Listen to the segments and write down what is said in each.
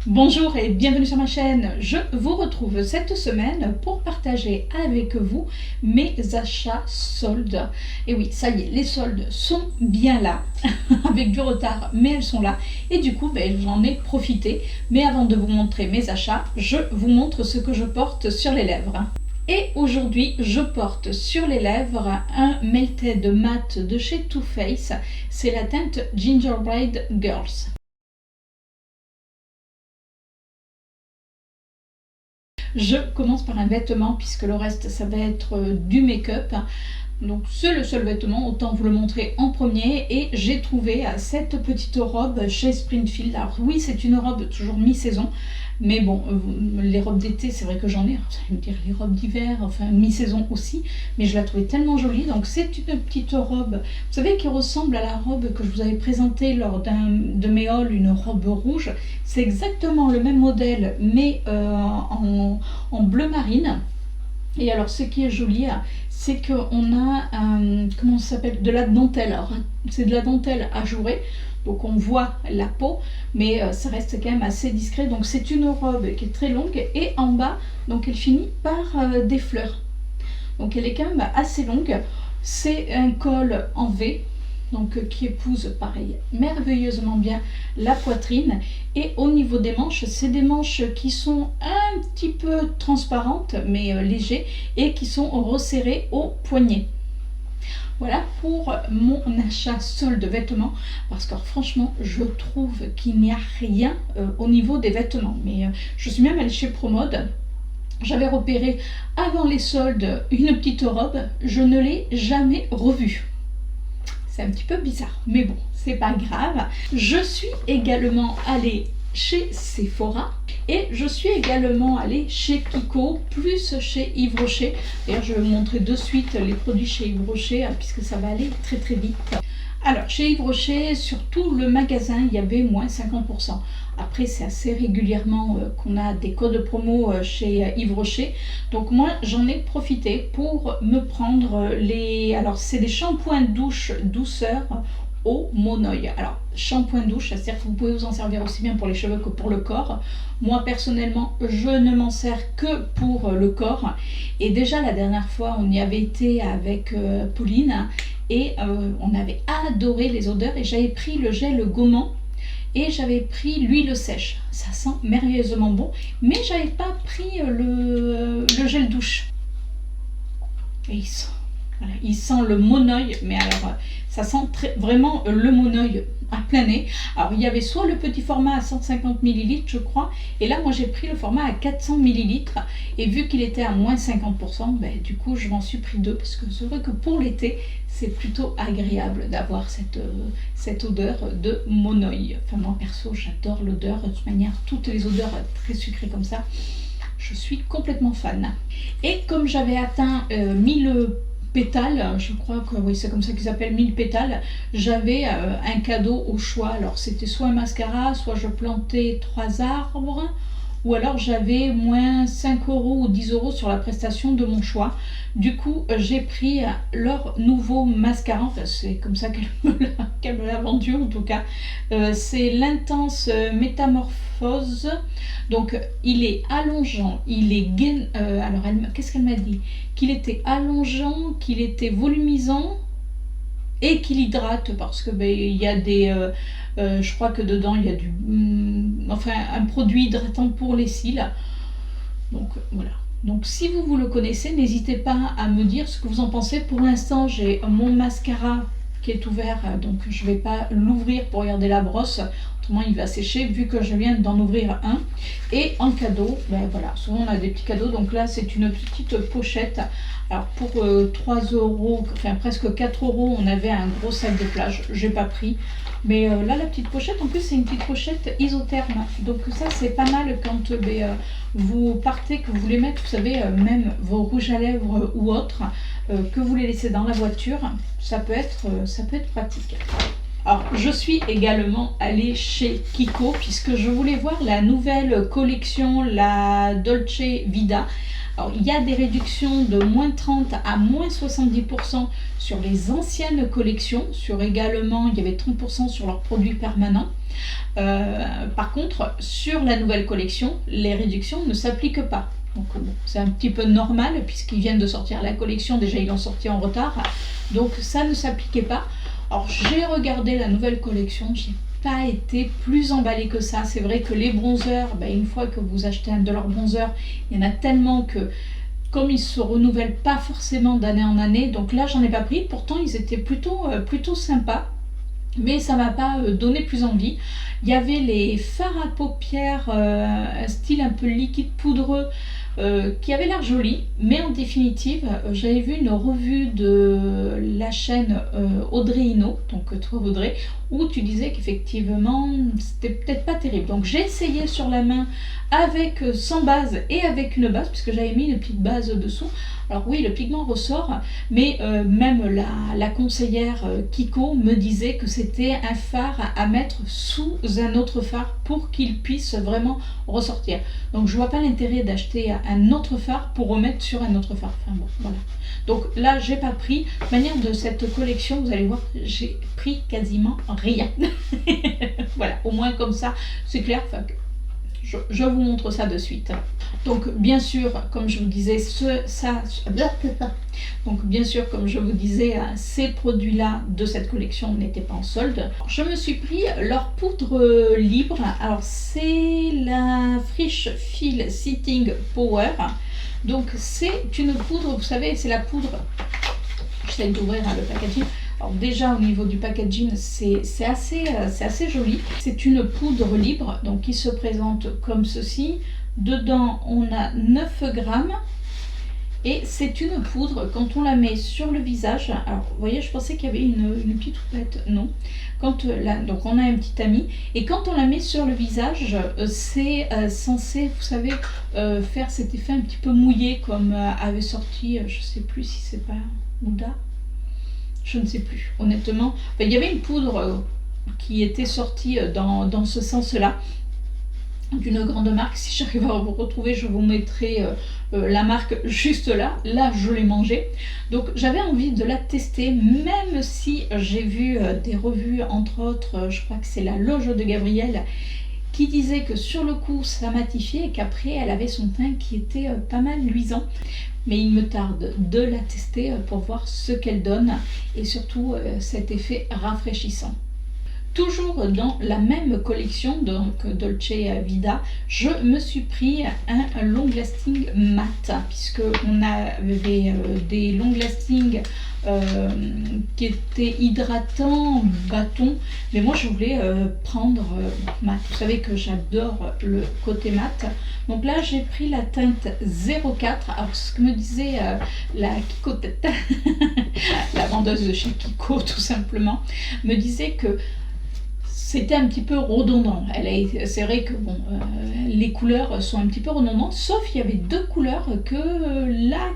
Bonjour et bienvenue sur ma chaîne. Je vous retrouve cette semaine pour partager avec vous mes achats soldes. Et oui, ça y est, les soldes sont bien là, avec du retard, mais elles sont là. Et du coup, j'en ai profité. Mais avant de vous montrer mes achats, je vous montre ce que je porte sur les lèvres. Et aujourd'hui, je porte sur les lèvres un Melted Matte de chez Too Faced. C'est la teinte Gingerbread Girls. Je commence par un vêtement puisque le reste ça va être du make-up. Donc c'est le seul vêtement, autant vous le montrer en premier. Et j'ai trouvé cette petite robe chez Springfield. Alors oui, c'est une robe toujours mi-saison, mais bon, les robes d'été, c'est vrai que j'en ai. Vous allez me dire les robes d'hiver, enfin mi-saison aussi, mais je la trouvais tellement jolie. Donc c'est une petite robe, vous savez, qui ressemble à la robe que je vous avais présentée lors d'un de mes hauls, une robe rouge. C'est exactement le même modèle, mais en bleu marine. Et alors ce qui est joli, c'est qu'on a comment ça s'appelle, de la dentelle. Alors c'est de la dentelle ajourée, donc on voit la peau, mais ça reste quand même assez discret. Donc c'est une robe qui est très longue et en bas, donc elle finit par des fleurs. Donc elle est quand même assez longue. C'est un col en V, donc qui épouse pareil merveilleusement bien la poitrine. Et au niveau des manches, c'est des manches qui sont un petit peu transparentes mais légers et qui sont resserrées au poignet. Voilà pour mon achat solde vêtements, parce que franchement je trouve qu'il n'y a rien au niveau des vêtements. Mais je suis même allée chez Promode. J'avais repéré avant les soldes une petite robe, je ne l'ai jamais revue. C'est un petit peu bizarre, mais bon, c'est pas grave. Je suis également allée chez Sephora et je suis également allée chez Kiko, plus chez Yves Rocher. D'ailleurs, je vais vous montrer de suite les produits chez Yves Rocher puisque ça va aller très très vite. Alors, chez Yves Rocher, sur tout le magasin, il y avait moins 50%. Après, c'est assez régulièrement qu'on a des codes promo chez Yves Rocher. Donc moi, j'en ai profité pour me prendre les... Alors, c'est des shampoings douche douceur au monoeil. Alors, shampoing douche, c'est-à-dire que vous pouvez vous en servir aussi bien pour les cheveux que pour le corps. Moi, personnellement, je ne m'en sers que pour le corps. Et déjà, la dernière fois, on y avait été avec Pauline et on avait adoré les odeurs. Et j'avais pris le gel gommant et j'avais pris l'huile sèche. Ça sent merveilleusement bon, mais j'avais pas pris le gel douche. Et il sent le monoeil, mais alors ça sent vraiment le monoeil à plein nez. Alors il y avait soit le petit format à 150 ml je crois, et là moi j'ai pris le format à 400 ml, et vu qu'il était à moins 50%, du coup je m'en suis pris deux, parce que c'est vrai que pour l'été c'est plutôt agréable d'avoir cette odeur de monoeil. Enfin moi perso j'adore l'odeur, de toute manière toutes les odeurs très sucrées comme ça, je suis complètement fan. Et comme j'avais atteint 1000 pétales, je crois que oui, c'est comme ça qu'ils s'appellent, 1000 pétales, j'avais un cadeau au choix. Alors c'était soit un mascara, soit je plantais 3 arbres, ou alors j'avais moins 5 € ou 10 € sur la prestation de mon choix. Du coup j'ai pris leur nouveau mascara, enfin c'est comme ça qu'elle me l'a vendu en tout cas. C'est l'intense métamorphose. Donc il est allongeant, il est gain, alors qu'est-ce qu'elle m'a dit? Qu'il était allongeant, qu'il était volumisant et qu'il hydrate, parce que il y a des je crois que dedans il y a du enfin un produit hydratant pour les cils. Donc voilà. Donc si vous le connaissez, n'hésitez pas à me dire ce que vous en pensez. Pour l'instant j'ai mon mascara qui est ouvert, donc je vais pas l'ouvrir pour regarder la brosse, autrement il va sécher, vu que je viens d'en ouvrir un. Et en cadeau, voilà, souvent on a des petits cadeaux, donc là c'est une petite pochette. Alors pour 3 €, enfin presque 4 €, on avait un gros sac de plage, j'ai pas pris. Mais là la petite pochette, en plus c'est une petite pochette isotherme, donc ça c'est pas mal quand vous partez, que vous voulez mettre, vous savez, même vos rouges à lèvres ou autres, que vous les laissez dans la voiture, ça peut être pratique. Alors je suis également allée chez Kiko puisque je voulais voir la nouvelle collection, la Dolce Vita. Alors, il y a des réductions de moins 30 à moins 70% sur les anciennes collections, sur également il y avait 30% sur leurs produits permanents. Par contre, sur la nouvelle collection, les réductions ne s'appliquent pas. Donc bon, c'est un petit peu normal puisqu'ils viennent de sortir la collection, déjà ils l'ont sorti en retard, donc ça ne s'appliquait pas. Alors j'ai regardé la nouvelle collection, j'ai pas été plus emballée que ça. C'est vrai que les bronzers, une fois que vous achetez un de leurs bronzers, il y en a tellement que comme ils se renouvellent pas forcément d'année en année, donc là j'en ai pas pris, pourtant ils étaient plutôt sympas. Mais ça m'a pas donné plus envie. Il y avait les fards à paupières, un style un peu liquide poudreux, qui avait l'air joli, mais en définitive, j'avais vu une revue de la chaîne Audrey Ino, donc toi Audrey, où tu disais qu'effectivement c'était peut-être pas terrible. Donc j'ai essayé sur la main avec sans base et avec une base, puisque j'avais mis une petite base dessous. Alors oui, le pigment ressort, mais même la conseillère Kiko me disait que c'était un fard à mettre sous un autre fard pour qu'il puisse vraiment ressortir. Donc je vois pas l'intérêt d'acheter un autre fard pour remettre sur un autre fard. Enfin bon, voilà. Donc là, j'ai pas pris. De manière de cette collection, vous allez voir, j'ai pris quasiment rien. Voilà, au moins comme ça, c'est clair. Enfin, je vous montre ça de suite. Donc bien sûr, comme je vous disais, donc bien sûr, comme je vous disais, ces produits-là de cette collection n'étaient pas en solde. Je me suis pris leur poudre libre. Alors c'est la Frisch Feel Setting Power. Donc c'est une poudre, vous savez, c'est la poudre. J'essaie d'ouvrir le packaging. Alors déjà au niveau du packaging, c'est assez joli. C'est une poudre libre, donc qui se présente comme ceci. Dedans, on a 9 grammes. Et c'est une poudre, quand on la met sur le visage, alors vous voyez, je pensais qu'il y avait une petite houppette, non. Donc on a un petit tamis, et quand on la met sur le visage, c'est censé, vous savez, faire cet effet un petit peu mouillé, comme avait sorti, je sais plus si c'est pas Ouda, je ne sais plus, honnêtement. Enfin, il y avait une poudre qui était sortie dans ce sens-là, d'une grande marque. Si j'arrive à vous retrouver, je vous mettrai la marque juste là. Là, je l'ai mangée. Donc, j'avais envie de la tester, même si j'ai vu des revues, entre autres, je crois que c'est la Loge de Gabrielle, qui disait que sur le coup, ça matifiait et qu'après, elle avait son teint qui était pas mal luisant. Mais il me tarde de la tester pour voir ce qu'elle donne et surtout cet effet rafraîchissant. Toujours dans la même collection, donc Dolce Vita, je me suis pris un long lasting mat, puisque on avait des long lasting qui étaient hydratants, bâton, mais moi je voulais prendre mat. Vous savez que j'adore le côté mat. Donc là j'ai pris la teinte 04. Alors ce que me disait la Kiko Tête, la vendeuse de chez Kiko tout simplement, me disait que c'était un petit peu redondant. C'est vrai que bon, les couleurs sont un petit peu redondantes, sauf qu'il y avait deux couleurs que la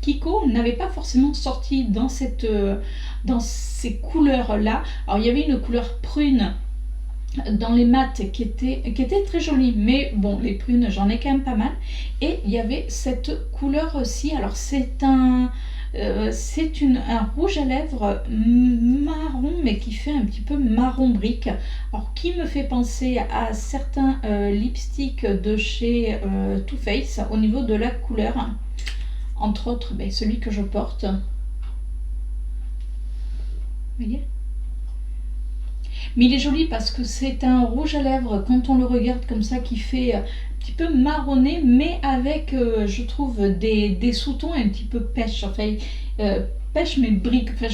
Kiko n'avait pas forcément sorti dans ces couleurs-là. Alors il y avait une couleur prune dans les mats qui était très jolie, mais bon, les prunes, j'en ai quand même pas mal. Et il y avait cette couleur-ci. Alors c'est un rouge à lèvres marron, mais qui fait un petit peu marron brique, alors qui me fait penser à certains lipsticks de chez Too Faced au niveau de la couleur, entre autres celui que je porte. Vous voyez ? Mais il est joli parce que c'est un rouge à lèvres, quand on le regarde comme ça, qui fait un petit peu marronné, mais avec, je trouve, des sous-tons un petit peu pêche. Enfin, pêche mais brique. Enfin,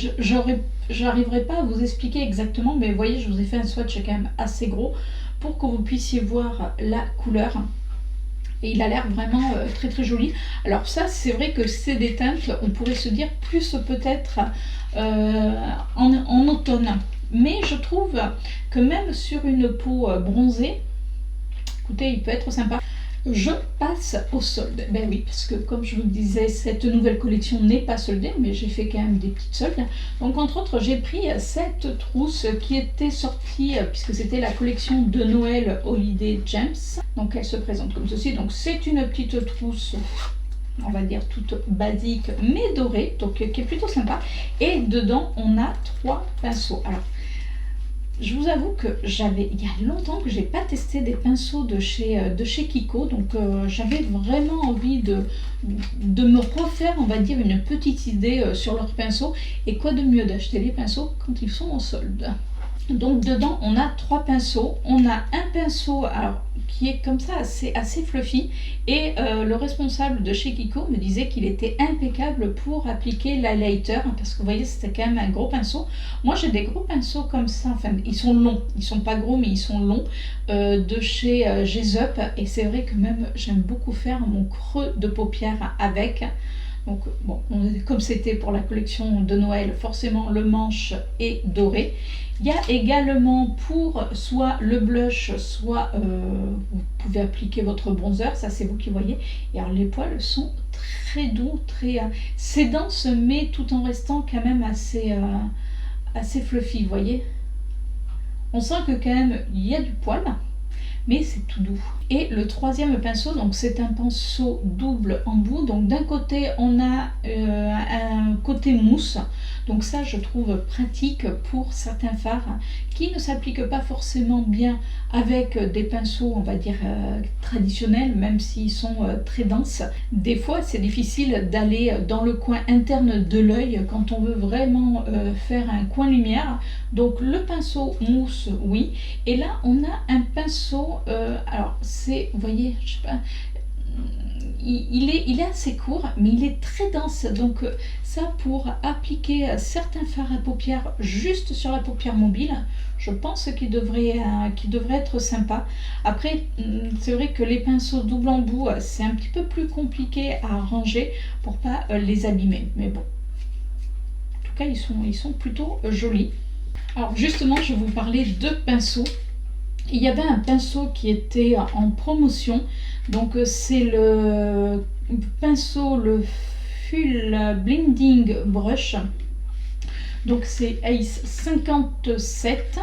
j'arriverai pas à vous expliquer exactement, mais vous voyez, je vous ai fait un swatch quand même assez gros pour que vous puissiez voir la couleur. Et il a l'air vraiment très très joli. Alors ça, c'est vrai que c'est des teintes, on pourrait se dire plus peut-être en automne. Mais je trouve que même sur une peau bronzée, écoutez, il peut être sympa. Je passe au solde. Ben oui, parce que comme je vous disais, cette nouvelle collection n'est pas soldée, mais j'ai fait quand même des petites soldes. Donc entre autres, j'ai pris cette trousse qui était sortie, puisque c'était la collection de Noël Holiday Gems. Donc elle se présente comme ceci. Donc c'est une petite trousse, on va dire toute basique, mais dorée, donc qui est plutôt sympa. Et dedans, on a 3 pinceaux. Alors, je vous avoue que il y a longtemps que j'ai pas testé des pinceaux de chez Kiko, donc j'avais vraiment envie de me refaire, on va dire, une petite idée sur leurs pinceaux. Et quoi de mieux d'acheter les pinceaux quand ils sont en solde. Donc dedans on a 3 pinceaux, on a un pinceau alors, qui est comme ça assez fluffy, et le responsable de chez Kiko me disait qu'il était impeccable pour appliquer l'highlighter, parce que vous voyez c'était quand même un gros pinceau. Moi j'ai des gros pinceaux comme ça, enfin ils sont longs, ils sont pas gros mais ils sont longs, de chez Gezup, et c'est vrai que même j'aime beaucoup faire mon creux de paupière avec. Donc bon, comme c'était pour la collection de Noël, forcément le manche est doré. Il y a également pour soit le blush, soit vous pouvez appliquer votre bronzer, ça c'est vous qui voyez. Et alors les poils sont très doux, c'est dense, mais tout en restant quand même assez fluffy, vous voyez. On sent que quand même il y a du poil, mais c'est tout doux. Et le troisième pinceau, donc c'est un pinceau double embout. Donc d'un côté on a un côté mousse, donc ça je trouve pratique pour certains fards qui ne s'appliquent pas forcément bien avec des pinceaux, on va dire traditionnels, même s'ils sont très denses. Des fois c'est difficile d'aller dans le coin interne de l'œil quand on veut vraiment faire un coin lumière. Donc le pinceau mousse, oui. Et là on a un pinceau, alors c'est, vous voyez, je sais pas, il est assez court, mais il est très dense. Donc ça, pour appliquer certains fards à paupières juste sur la paupière mobile, je pense qu'il devrait être sympa. Après, c'est vrai que les pinceaux double embout, c'est un petit peu plus compliqué à ranger pour pas les abîmer. Mais bon, en tout cas, ils sont plutôt jolis. Alors justement, je vais vous parler de pinceaux. Il y avait un pinceau qui était en promotion, donc c'est le pinceau, le Full Blending Brush, donc c'est Ace 57.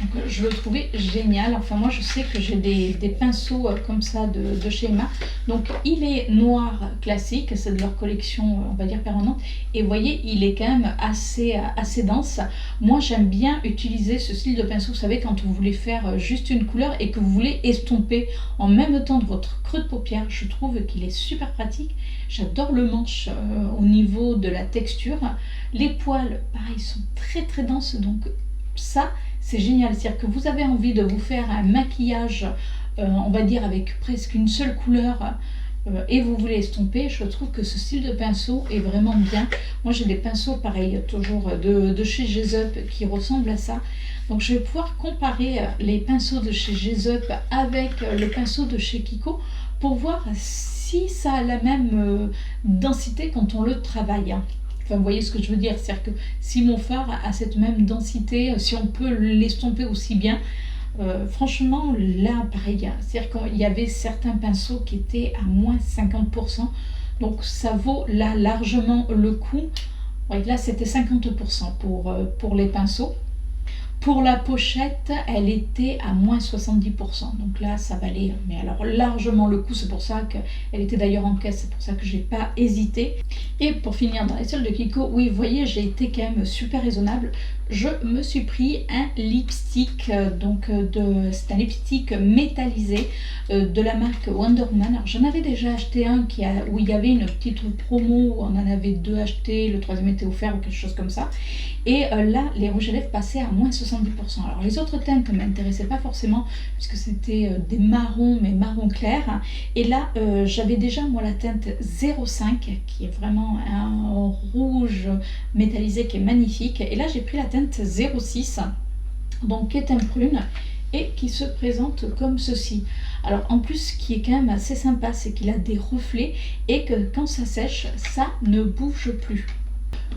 Donc, je le trouvais génial. Enfin moi je sais que j'ai des pinceaux comme ça de chez Emma. Donc il est noir classique, c'est de leur collection on va dire permanente. Et vous voyez il est quand même assez dense. Moi j'aime bien utiliser ce style de pinceau, vous savez, quand vous voulez faire juste une couleur et que vous voulez estomper en même temps de votre creux de paupière. Je trouve qu'il est super pratique. J'adore le manche au niveau de la texture. Les poils pareil sont très denses, donc ça c'est génial. C'est-à-dire que vous avez envie de vous faire un maquillage on va dire avec presque une seule couleur et vous voulez estomper, je trouve que ce style de pinceau est vraiment bien. Moi j'ai des pinceaux pareil toujours de chez Gezup qui ressemblent à ça. Donc je vais pouvoir comparer les pinceaux de chez Gezup avec le pinceau de chez Kiko pour voir si ça a la même densité quand on le travaille. Enfin, vous voyez ce que je veux dire, c'est-à-dire que si mon fard a cette même densité, si on peut l'estomper aussi bien, franchement, là, pareil, c'est-à-dire qu'il y avait certains pinceaux qui étaient à moins 50%, donc ça vaut là largement le coup. Ouais, là, c'était 50% pour les pinceaux. Pour la pochette, elle était à moins 70%. Donc là, ça valait mais alors largement le coup. C'est pour ça qu'elle était d'ailleurs en caisse. C'est pour ça que j'ai pas hésité. Et pour finir dans les soldes de Kiko, oui, vous voyez, j'ai été quand même super raisonnable. Je me suis pris un lipstick. C'est un lipstick métallisé de la marque Wonder Woman. Alors j'en avais déjà acheté un où il y avait une petite promo. Où on en avait 2 achetés. Le 3e était offert ou quelque chose comme ça. Et là, les rouges à lèvres passaient à moins 70%. Alors les autres teintes ne m'intéressaient pas forcément puisque c'était des marrons, mais marron clair. Et là, j'avais déjà moi la teinte 05 qui est vraiment un rouge métallisé qui est magnifique. Et là, j'ai pris la teinte 06, donc qui est un prune et qui se présente comme ceci. Alors en plus, ce qui est quand même assez sympa, c'est qu'il a des reflets et que quand ça sèche, ça ne bouge plus.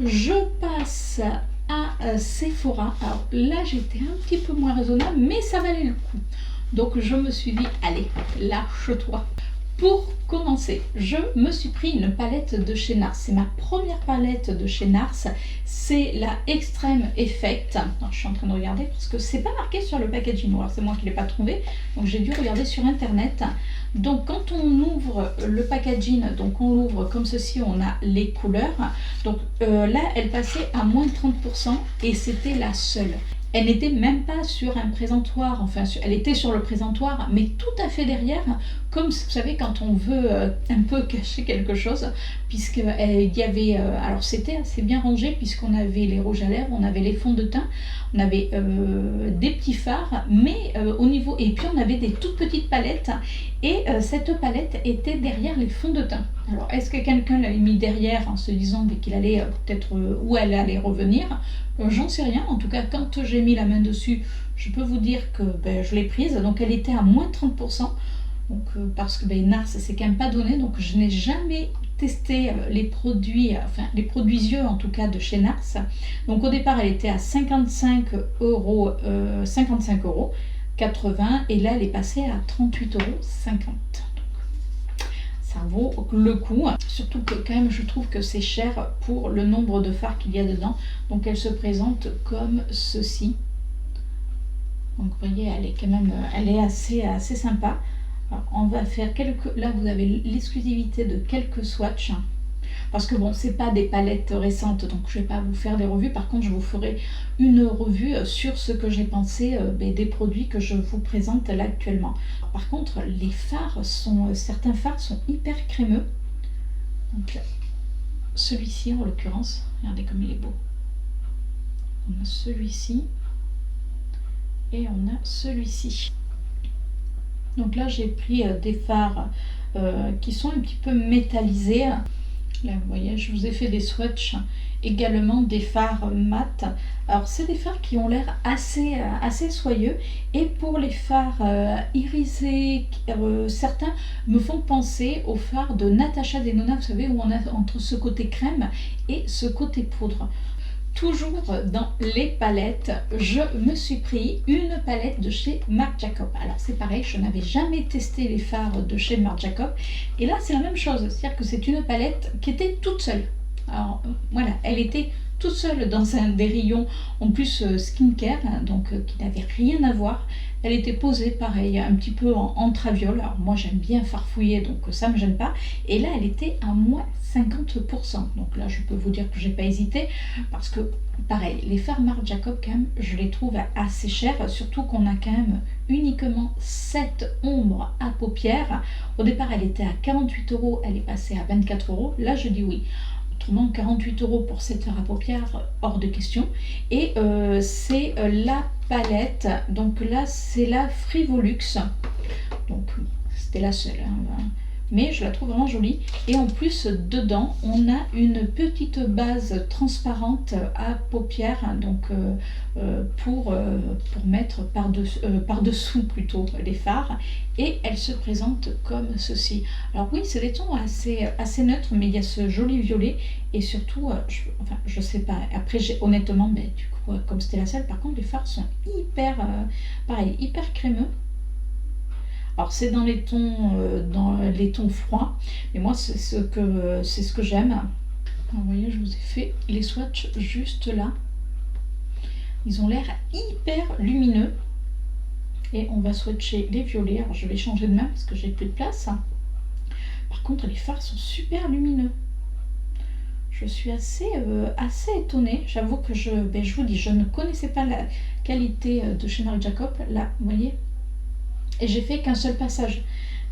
Je passe à Sephora. Alors là j'étais un petit peu moins raisonnable, mais ça valait le coup. Donc je me suis dit, allez, lâche-toi. Pour commencer, je me suis pris une palette de chez NARS. C'est ma première palette de chez NARS. C'est la Extreme Effect. Alors, je suis en train de regarder parce que c'est pas marqué sur le packaging. Alors c'est moi qui ne l'ai pas trouvé. Donc j'ai dû regarder sur internet. Donc quand on ouvre le packaging, donc on l'ouvre comme ceci, on a les couleurs. Donc là elle passait à moins de 30% et c'était la seule. Elle n'était même pas sur un présentoir, enfin elle était sur le présentoir, mais tout à fait derrière, comme vous savez quand on veut un peu cacher quelque chose, puisqu'il y avait, alors c'était assez bien rangé puisqu'on avait les rouges à lèvres, on avait les fonds de teint, on avait des petits fards, mais au niveau, et puis on avait des toutes petites palettes, et cette palette était derrière les fonds de teint. Alors est-ce que quelqu'un l'avait mis derrière en se disant qu'il allait peut-être, où elle allait revenir? J'en sais rien, en tout cas quand j'ai mis la main dessus, je peux vous dire que je l'ai prise, donc elle était à moins 30%, donc, parce que Nars c'est quand même pas donné, donc je n'ai jamais testé les produits, enfin les produits yeux en tout cas de chez Nars. Donc au départ elle était à 55 euros, 80, et là elle est passée à 38,50 euros. Ça vaut le coup, surtout que quand même je trouve que c'est cher pour le nombre de fards qu'il y a dedans. Donc elle se présente comme ceci. Donc vous voyez, elle est quand même, elle est assez sympa. Alors, on va faire quelques, là vous avez l'exclusivité de quelques swatchs, parce que bon, c'est pas des palettes récentes, donc je vais pas vous faire des revues. Par contre je vous ferai une revue sur ce que j'ai pensé des produits que je vous présente là actuellement. Par contre les fards sont, certains fards sont hyper crémeux. Donc celui-ci en l'occurrence, regardez comme il est beau. On a celui-ci et on a celui-ci. Donc là j'ai pris des fards qui sont un petit peu métallisés. Là vous voyez, je vous ai fait des swatchs, également des fards mat. Alors c'est des fards qui ont l'air assez soyeux, et pour les fards irisés, certains me font penser aux fards de Natasha Denona, vous savez, où on a entre ce côté crème et ce côté poudre. Toujours dans les palettes, je me suis pris une palette de chez Marc Jacob. Alors c'est pareil, je n'avais jamais testé les fards de chez Marc Jacob, et là c'est la même chose, c'est-à-dire que c'est une palette qui était toute seule. Alors voilà, elle était toute seule dans un des rayons en plus skincare, donc qui n'avait rien à voir. Elle était posée pareil, un petit peu en traviole. Alors moi j'aime bien farfouiller, donc ça me gêne pas. Et là elle était à moins 50%. Donc là je peux vous dire que j'ai pas hésité, parce que pareil, les fards Marc Jacob quand même, je les trouve assez chers, surtout qu'on a quand même uniquement 7 ombres à paupières. Au départ elle était à 48 euros, elle est passée à 24 euros. Là je dis oui. Autrement 48 euros pour 7 fards à paupières, hors de question. Et c'est la palette, donc là c'est la Frivolux, donc c'était la seule, hein, mais je la trouve vraiment jolie. Et en plus dedans on a une petite base transparente à paupières, donc pour mettre par-dessous plutôt les fards, et elle se présente comme ceci. Alors oui, c'est des tons assez neutres, mais il y a ce joli violet, et surtout je sais pas, après honnêtement, mais du coup comme c'était la seule, par contre les fards sont hyper hyper crémeux. Alors c'est dans les tons froids, mais moi c'est ce que j'aime. Alors, vous voyez, je vous ai fait les swatchs juste là. Ils ont l'air hyper lumineux. Et on va swatcher les violets. Alors je vais changer de main parce que j'ai plus de place. Par contre les fards sont super lumineux. Je suis assez étonnée. J'avoue que je vous dis, je ne connaissais pas la qualité de chez Marc Jacob. Là, vous voyez, et j'ai fait qu'un seul passage,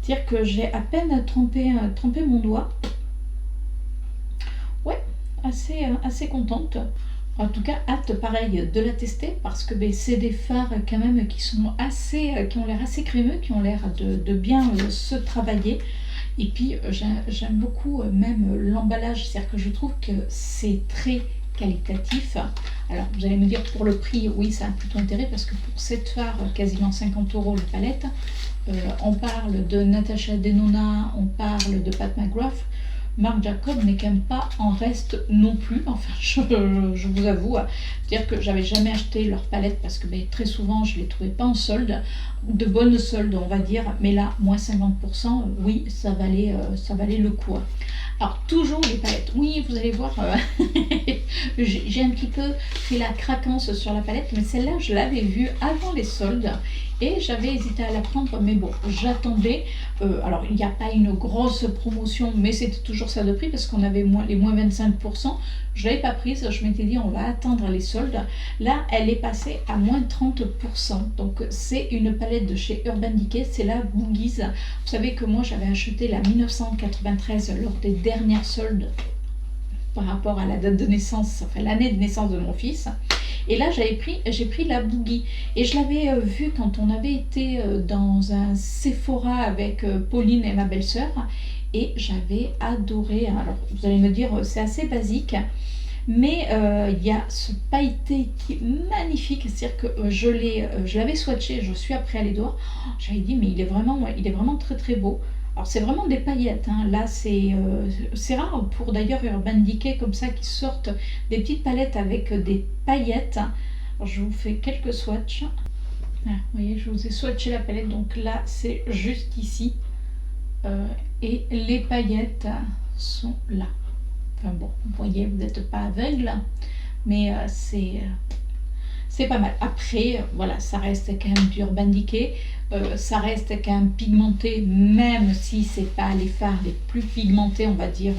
c'est-à-dire que j'ai à peine trempé mon doigt. Ouais, assez contente. En tout cas, hâte pareil de la tester, parce que c'est des fards quand même qui sont qui ont l'air assez crémeux, qui ont l'air de bien se travailler. Et puis j'aime beaucoup même l'emballage, c'est-à-dire que je trouve que c'est très qualitatif. Alors vous allez me dire, pour le prix, oui ça a plutôt intérêt, parce que pour cette fard quasiment 50 euros la palette, on parle de Natasha Denona, on parle de Pat McGrath. Marc Jacob n'est quand même pas en reste non plus, enfin je vous avoue, c'est-à-dire que j'avais jamais acheté leur palette, parce que très souvent je les trouvais pas en solde, de bonnes soldes on va dire, mais là moins 50%, oui ça valait le coup. Alors, toujours les palettes. Oui, vous allez voir, j'ai un petit peu fait la craquance sur la palette, mais celle-là, je l'avais vue avant les soldes et j'avais hésité à la prendre, mais bon, j'attendais. Alors, il n'y a pas une grosse promotion, mais c'était toujours ça de prix parce qu'on avait les moins 25%. Je ne l'avais pas prise, je m'étais dit, on va attendre les soldes. Là, elle est passée à moins 30%. Donc, c'est une palette de chez Urban Decay, c'est la Boogies. Vous savez que moi, j'avais acheté la 1993 lors des dernières soldes par rapport à la date de naissance, enfin l'année de naissance de mon fils. Et là, j'ai pris la Boogie. Et je l'avais vue quand on avait été dans un Sephora avec Pauline et ma belle-sœur. Et j'avais adoré. Alors, vous allez me dire, c'est assez basique. Mais il y a ce pailleté qui est magnifique. C'est-à-dire que je l'avais swatché, je suis après allée dehors. J'avais dit, mais il est vraiment très très beau. Alors c'est vraiment des paillettes, hein. Là c'est rare pour d'ailleurs Urban Decay comme ça qui sortent des petites palettes avec des paillettes. Alors, je vous fais quelques swatchs. Ah, vous voyez, je vous ai swatché la palette, donc là c'est juste ici. Et les paillettes sont là. Enfin bon, vous voyez, vous n'êtes pas aveugle, mais c'est pas mal. Après, voilà, ça reste quand même du Urban Decay. Ça reste quand même pigmenté, même si c'est pas les fards les plus pigmentés, on va dire,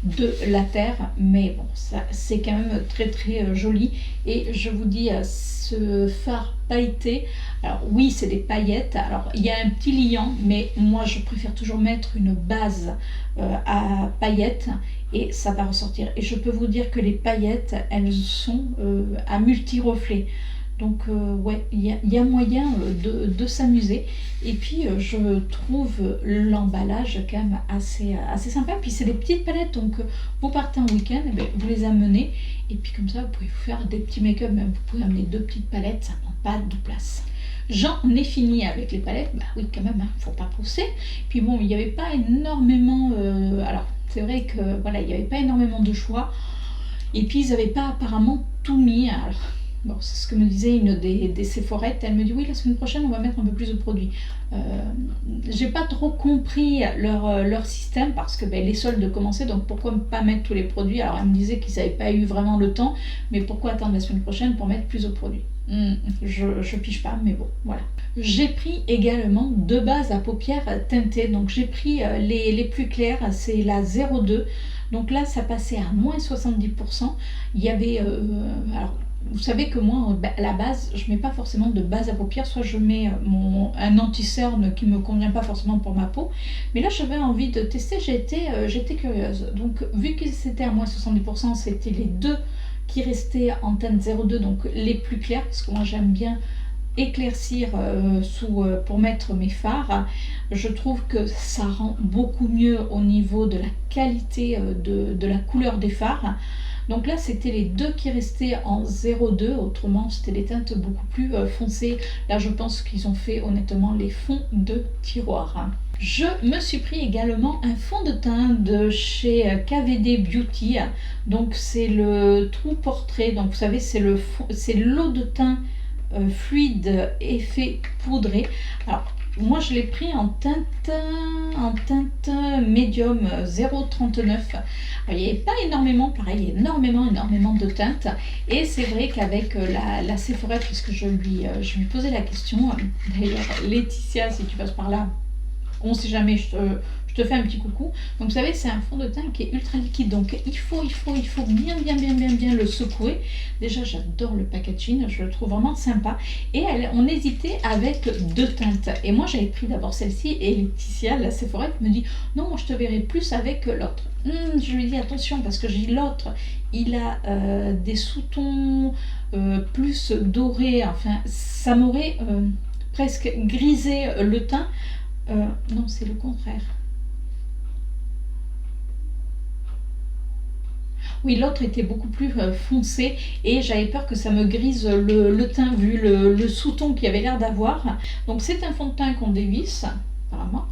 de la Terre. Mais bon, ça c'est quand même très très joli. Et je vous dis, ce fard pailleté, alors oui, c'est des paillettes. Alors il y a un petit liant, mais moi je préfère toujours mettre une base à paillettes et ça va ressortir. Et je peux vous dire que les paillettes, elles sont à multi-reflets. Donc ouais, il y a moyen de s'amuser. Et puis je trouve l'emballage quand même assez sympa. Puis c'est des petites palettes, donc vous partez en week-end, vous les amenez. Et puis comme ça, vous pouvez vous faire des petits make-up. Même vous pouvez amener 2 petites palettes, ça ne prend pas de place. J'en ai fini avec les palettes. Bah oui, quand même, hein, faut pas pousser. Puis bon, il n'y avait pas énormément... alors, c'est vrai que voilà, il n'y avait pas énormément de choix. Et puis, ils n'avaient pas apparemment tout mis. Alors, bon, c'est ce que me disait une des Sephorettes. Elle me dit oui, la semaine prochaine, on va mettre un peu plus de produits. J'ai pas trop compris leur système parce que les soldes commençaient, donc pourquoi pas mettre tous les produits? Alors, elle me disait qu'ils n'avaient pas eu vraiment le temps, mais pourquoi attendre la semaine prochaine pour mettre plus de produits? Je pige pas, mais bon, voilà. J'ai pris également 2 bases à paupières teintées. Donc, j'ai pris les plus claires, c'est la 02. Donc là, ça passait à moins 70%. Il y avait... alors, vous savez que moi, à la base, je mets pas forcément de base à paupières, soit je mets un anti-cerne qui me convient pas forcément pour ma peau. Mais là, j'avais envie de tester, j'étais curieuse. Donc, vu que c'était à moins 70%, c'était les 2 qui restaient en teinte 02, donc les plus clairs, parce que moi j'aime bien éclaircir pour mettre mes fards. Je trouve que ça rend beaucoup mieux au niveau de la qualité de la couleur des fards. Donc là, c'était les 2 qui restaient en 02, autrement c'était des teintes beaucoup plus foncées. Là, je pense qu'ils ont fait honnêtement les fonds de tiroir. Je me suis pris également un fond de teint de chez KVD Beauty. Donc c'est le True Portrait. Donc vous savez, c'est l'eau de teint fluide effet poudré. Alors moi je l'ai pris en teinte médium 0,39. Il n'y avait pas énormément, pareil, énormément de teintes. Et c'est vrai qu'avec la Sephora, puisque je lui posais la question, d'ailleurs Laetitia, si tu passes par là, on sait jamais, je te fais un petit coucou. Donc vous savez, c'est un fond de teint qui est ultra liquide, donc il faut bien le secouer. Déjà, j'adore le packaging, je le trouve vraiment sympa. Et on hésitait avec 2 teintes. Et moi, j'avais pris d'abord celle-ci, et Laetitia, la Sephora, me dit non, moi je te verrai plus avec l'autre. Je lui dis attention, parce que j'ai l'autre, il a des sous-tons plus dorés, enfin, ça m'aurait presque grisé le teint. Non, c'est le contraire. Oui, l'autre était beaucoup plus foncé et j'avais peur que ça me grise le teint vu le sous-ton qu'il avait l'air d'avoir. Donc c'est un fond de teint qu'on dévisse, apparemment,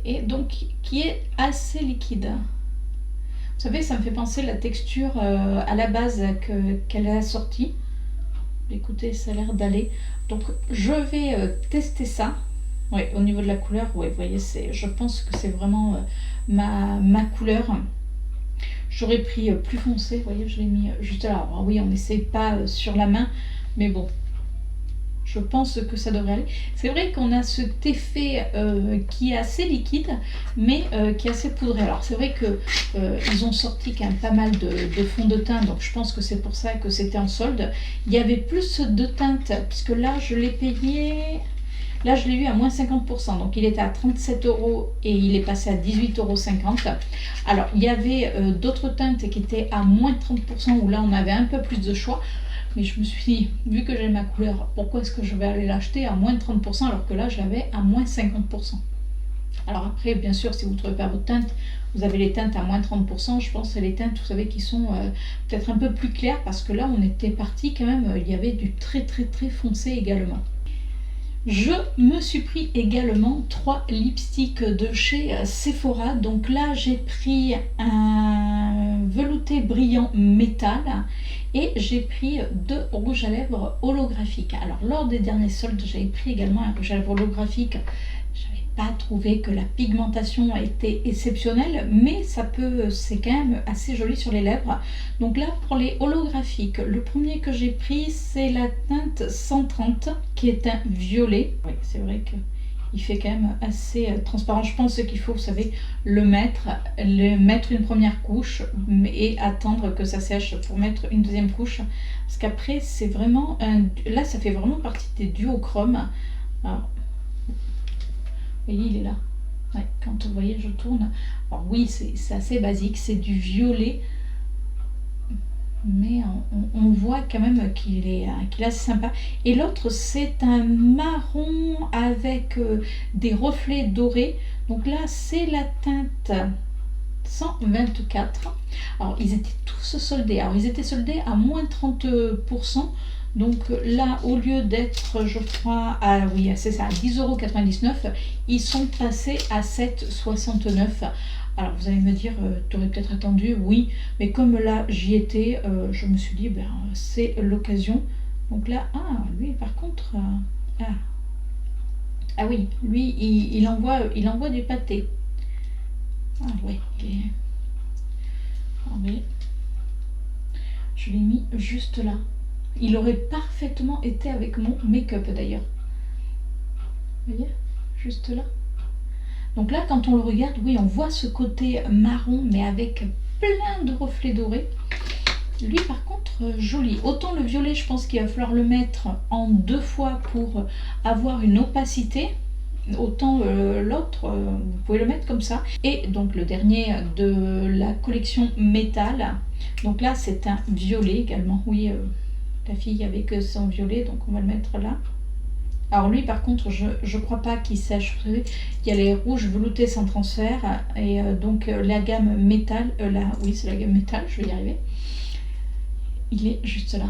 et donc qui est assez liquide. Vous savez, ça me fait penser la texture à la base qu'elle a sortie. Écoutez, ça a l'air d'aller. Donc je vais tester ça. Oui, au niveau de la couleur, ouais, vous voyez, je pense que c'est vraiment ma couleur. J'aurais pris plus foncé, vous voyez, je l'ai mis juste là. Alors oui, on n'essaie pas sur la main, mais bon, je pense que ça devrait aller. C'est vrai qu'on a cet effet qui est assez liquide, mais qui est assez poudré. Alors c'est vrai que ils ont sorti quand même pas mal de fond de teint, donc je pense que c'est pour ça que c'était en solde. Il y avait plus de teinte, puisque là je l'ai payé... Là, je l'ai eu à moins 50%, donc il était à 37 € et il est passé à 18,50 €. Alors, il y avait d'autres teintes qui étaient à moins 30%, où là, on avait un peu plus de choix. Mais je me suis dit, vu que j'ai ma couleur, pourquoi est-ce que je vais aller l'acheter à moins 30% alors que là, je l'avais à moins 50%. Alors après, bien sûr, si vous ne trouvez pas votre teinte, vous avez les teintes à moins 30%. Je pense que c'est les teintes, vous savez, qui sont peut-être un peu plus claires, parce que là, on était parti quand même, il y avait du très foncé également. Je me suis pris également 3 lipsticks de chez Sephora. Donc là, j'ai pris un velouté brillant métal et j'ai pris 2 rouges à lèvres holographiques. Alors, lors des derniers soldes, j'avais pris également un rouge à lèvres holographique. Pas trouvé que la pigmentation était exceptionnelle, mais c'est quand même assez joli sur les lèvres. Donc là, pour les holographiques, le premier que j'ai pris, c'est la teinte 130, qui est un violet. Oui, c'est vrai qu'il fait quand même assez transparent. Je pense qu'il faut, vous savez, le mettre une première couche et attendre que ça sèche pour mettre une deuxième couche. Parce qu'après, c'est vraiment là, ça fait vraiment partie des duochromes. Alors, vous voyez, il est là. Ouais, quand vous voyez, je tourne. Alors oui, c'est assez basique, c'est du violet, mais on voit quand même qu'il est assez sympa. Et l'autre, c'est un marron avec des reflets dorés. Donc là, c'est la teinte 124. Alors, ils étaient tous soldés. Alors, ils étaient soldés à moins 30%. Donc là, au lieu d'être, je crois, oui, c'est ça, à 10,99 €, ils sont passés à 7,69 €. Alors vous allez me dire, tu aurais peut-être attendu, oui, mais comme là j'y étais, je me suis dit, ben, c'est l'occasion. Donc là, lui par contre, oui, lui il envoie du pâté. Ah ouais, mais je l'ai mis juste là. Il aurait parfaitement été avec mon make-up d'ailleurs. Vous voyez, juste là. Donc là, quand on le regarde, oui, on voit ce côté marron, mais avec plein de reflets dorés. Lui, par contre, joli. Autant le violet, je pense qu'il va falloir le mettre en 2 fois pour avoir une opacité. Autant l'autre, vous pouvez le mettre comme ça. Et donc le dernier de la collection métal. Donc là, c'est un violet également. Oui, la fille avec son violet, donc on va le mettre là. Alors lui par contre, je crois pas qu'il sèche. Vous savez, il y a les rouges veloutés sans transfert et donc la gamme métal, là, oui c'est la gamme métal, je vais y arriver. Il est juste là.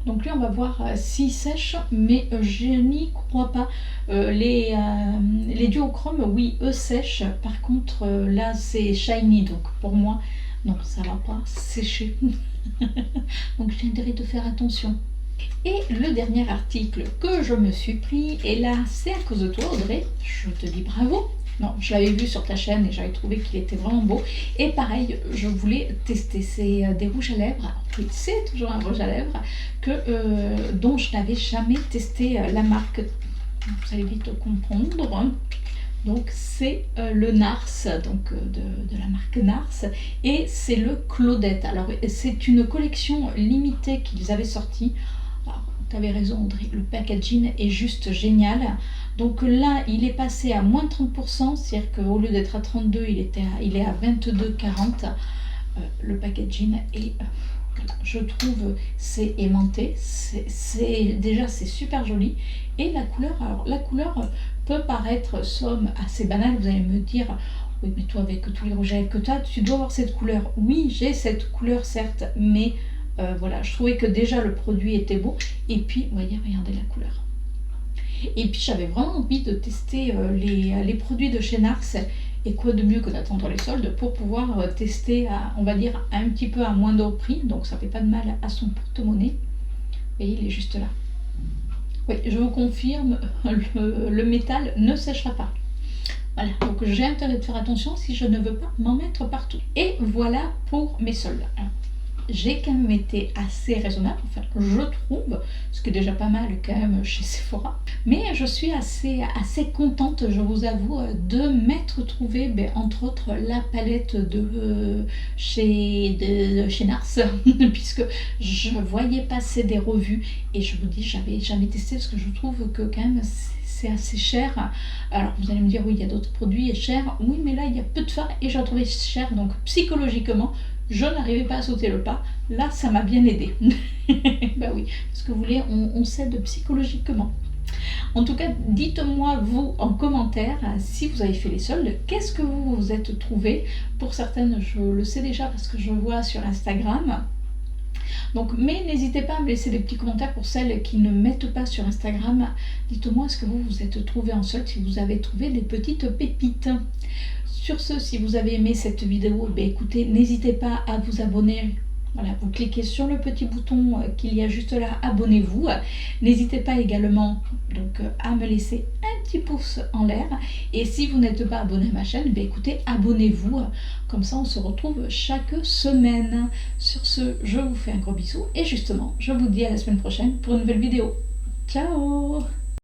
Donc lui on va voir s'il sèche, mais je n'y crois pas. Les duochromes, oui, eux sèchent. Par contre là c'est shiny, donc pour moi, non, ça va pas sécher. Donc j'ai intérêt de faire attention. Et le dernier article que je me suis pris, et là c'est à cause de toi Audrey, je te dis bravo. Non, je l'avais vu sur ta chaîne et j'avais trouvé qu'il était vraiment beau. Et pareil, je voulais tester. C'est des rouges à lèvres. Alors, oui, c'est toujours un rouge à lèvres dont je n'avais jamais testé la marque. Vous allez vite comprendre. Donc c'est le Nars, donc de la marque Nars, et c'est le Claudette. Alors c'est une collection limitée qu'ils avaient sortie. Tu avais raison Audrey, le packaging est juste génial. Donc là il est passé à moins 30%, c'est-à-dire qu'au lieu d'être à 32, il est à 22,40. Le packaging est, je trouve, c'est aimanté, déjà c'est super joli. Et la couleur, alors la couleur peut paraître somme assez banale, vous allez me dire, oui mais toi avec tous les rouges à lèvres que tu dois avoir cette couleur. Oui, j'ai cette couleur certes, mais voilà, je trouvais que déjà le produit était beau. Et puis, vous voyez, regardez la couleur. Et puis j'avais vraiment envie de tester les produits de chez Nars. Et quoi de mieux que d'attendre les soldes pour pouvoir tester, on va dire, un petit peu à moindre prix. Donc ça fait pas de mal à son porte-monnaie. Et il est juste là. Oui, je vous confirme, le métal ne séchera pas. Voilà, donc Donc j'ai intérêt de faire attention si je ne veux pas m'en mettre partout. Et voilà pour mes soldes. Alors, j'ai quand même été assez raisonnable, enfin je trouve, ce qui est déjà pas mal quand même chez Sephora, mais je suis assez contente, je vous avoue, de m'être trouvée, entre autres, la palette de chez Nars, puisque je voyais passer des revues, et je vous dis, j'avais jamais testé, parce que je trouve que quand même c'est assez cher. Alors vous allez me dire, oui, il y a d'autres produits chers, oui, mais là il y a peu de fards, et j'ai trouvé cher, donc psychologiquement, je n'arrivais pas à sauter le pas. Là, ça m'a bien aidé. Ben oui, parce que vous voulez, on s'aide psychologiquement. En tout cas, dites-moi, vous, en commentaire, si vous avez fait les soldes, qu'est-ce que vous vous êtes trouvé. Pour certaines, je le sais déjà parce que je vois sur Instagram. Donc, mais n'hésitez pas à me laisser des petits commentaires pour celles qui ne mettent pas sur Instagram. Dites-moi, est-ce que vous vous êtes trouvé en solde, si vous avez trouvé des petites pépites. Sur ce, si vous avez aimé cette vidéo, écoutez, n'hésitez pas à vous abonner. Voilà, vous cliquez sur le petit bouton qu'il y a juste là, abonnez-vous. N'hésitez pas également donc, à me laisser un petit pouce en l'air. Et si vous n'êtes pas abonné à ma chaîne, écoutez, abonnez-vous. Comme ça, on se retrouve chaque semaine. Sur ce, je vous fais un gros bisou. Et justement, je vous dis à la semaine prochaine pour une nouvelle vidéo. Ciao!